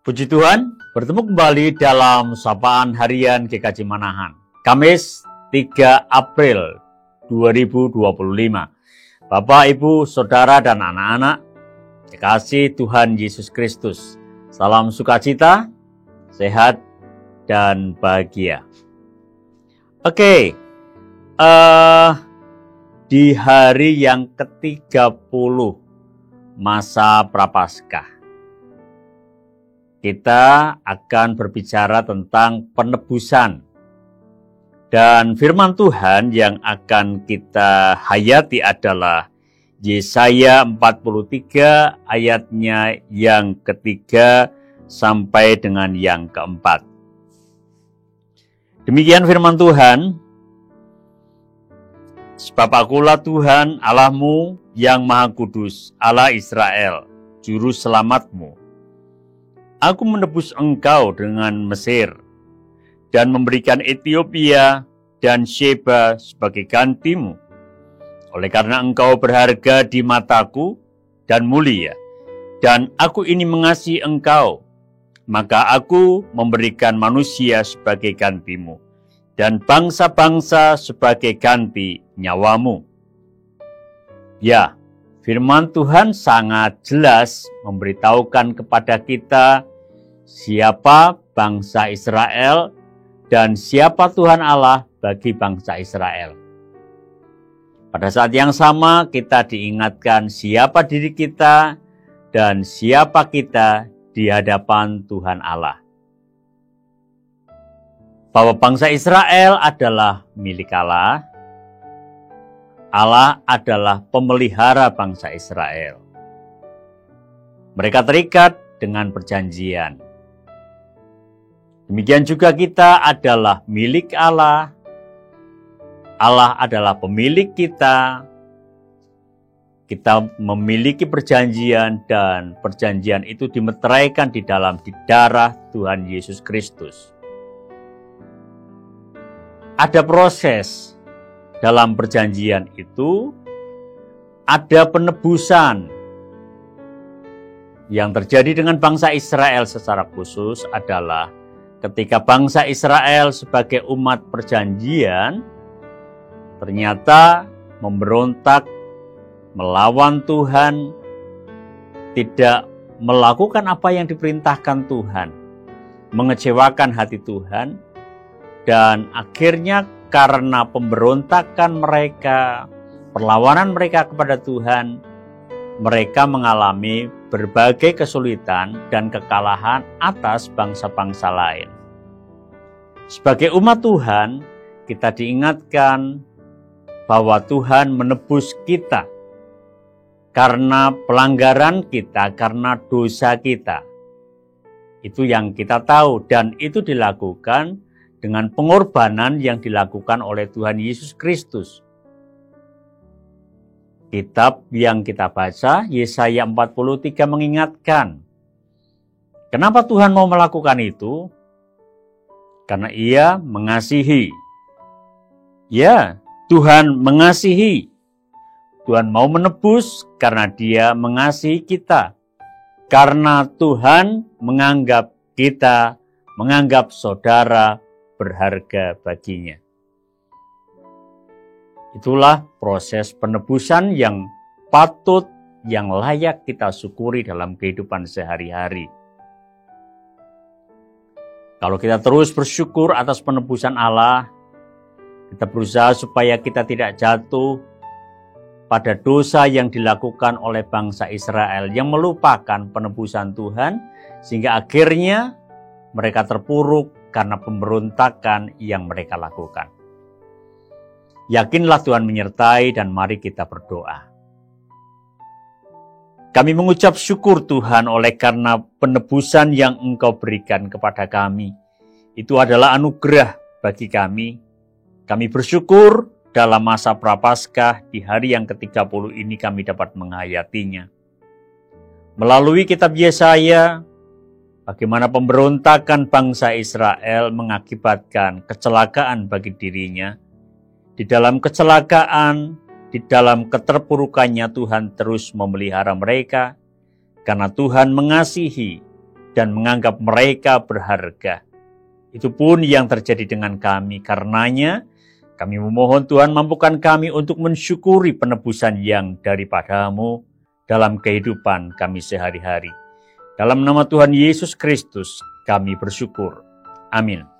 Puji Tuhan, bertemu kembali dalam Sapaan Harian GKJ Manahan, Kamis 3 April 2025. Bapak, Ibu, Saudara, dan anak-anak, kekasih Tuhan Yesus Kristus, salam sukacita, sehat, dan bahagia. Oke, di hari yang ke-30 masa Prapaskah, kita akan berbicara tentang penebusan. Dan firman Tuhan yang akan kita hayati adalah Yesaya 43 ayatnya yang ketiga sampai dengan yang keempat. Demikian firman Tuhan. Sebab akulah Tuhan Allahmu yang Maha Kudus, Allah Israel, Juru Selamatmu. Aku menebus engkau dengan Mesir dan memberikan Ethiopia dan Sheba sebagai gantimu. Oleh karena engkau berharga di mataku dan mulia, dan aku ini mengasihi engkau, maka aku memberikan manusia sebagai gantimu, dan bangsa-bangsa sebagai ganti nyawamu. Ya, firman Tuhan sangat jelas memberitahukan kepada kita siapa bangsa Israel dan siapa Tuhan Allah bagi bangsa Israel. Pada saat yang sama kita diingatkan siapa diri kita dan siapa kita di hadapan Tuhan Allah. Bahwa bangsa Israel adalah milik Allah. Allah adalah pemelihara bangsa Israel. Mereka terikat dengan perjanjian. Demikian juga kita adalah milik Allah. Allah adalah pemilik kita. Kita memiliki perjanjian dan perjanjian itu dimeteraikan di dalam darah Tuhan Yesus Kristus. Ada proses dalam perjanjian itu, ada penebusan. Yang terjadi dengan bangsa Israel secara khusus adalah ketika bangsa Israel sebagai umat perjanjian ternyata memberontak, melawan Tuhan, tidak melakukan apa yang diperintahkan Tuhan, mengecewakan hati Tuhan, dan akhirnya karena pemberontakan mereka, perlawanan mereka kepada Tuhan, mereka mengalami berbagai kesulitan dan kekalahan atas bangsa-bangsa lain. Sebagai umat Tuhan, kita diingatkan bahwa Tuhan menebus kita karena pelanggaran kita, karena dosa kita. Itu yang kita tahu, dan itu dilakukan dengan pengorbanan yang dilakukan oleh Tuhan Yesus Kristus. Kitab yang kita baca, Yesaya 43 mengingatkan. Kenapa Tuhan mau melakukan itu? Karena Ia mengasihi. Ya, Tuhan mengasihi. Tuhan mau menebus karena Dia mengasihi kita. Karena Tuhan menganggap kita, menganggap saudara berharga baginya. Itulah proses penebusan yang patut, yang layak kita syukuri dalam kehidupan sehari-hari. Kalau kita terus bersyukur atas penebusan Allah, kita berusaha supaya kita tidak jatuh pada dosa yang dilakukan oleh bangsa Israel yang melupakan penebusan Tuhan, sehingga akhirnya mereka terpuruk karena pemberontakan yang mereka lakukan. Yakinlah Tuhan menyertai, dan mari kita berdoa. Kami mengucap syukur Tuhan oleh karena penebusan yang Engkau berikan kepada kami. Itu adalah anugerah bagi kami. Kami bersyukur dalam masa Prapaskah di hari yang ke-30 ini kami dapat menghayatinya. Melalui kitab Yesaya, bagaimana pemberontakan bangsa Israel mengakibatkan kecelakaan bagi dirinya. Di dalam kecelakaan, di dalam keterpurukannya Tuhan terus memelihara mereka, karena Tuhan mengasihi dan menganggap mereka berharga. Itu pun yang terjadi dengan kami. Karenanya, kami memohon Tuhan mampukan kami untuk mensyukuri penebusan yang daripada-Mu dalam kehidupan kami sehari-hari. Dalam nama Tuhan Yesus Kristus, kami bersyukur. Amin.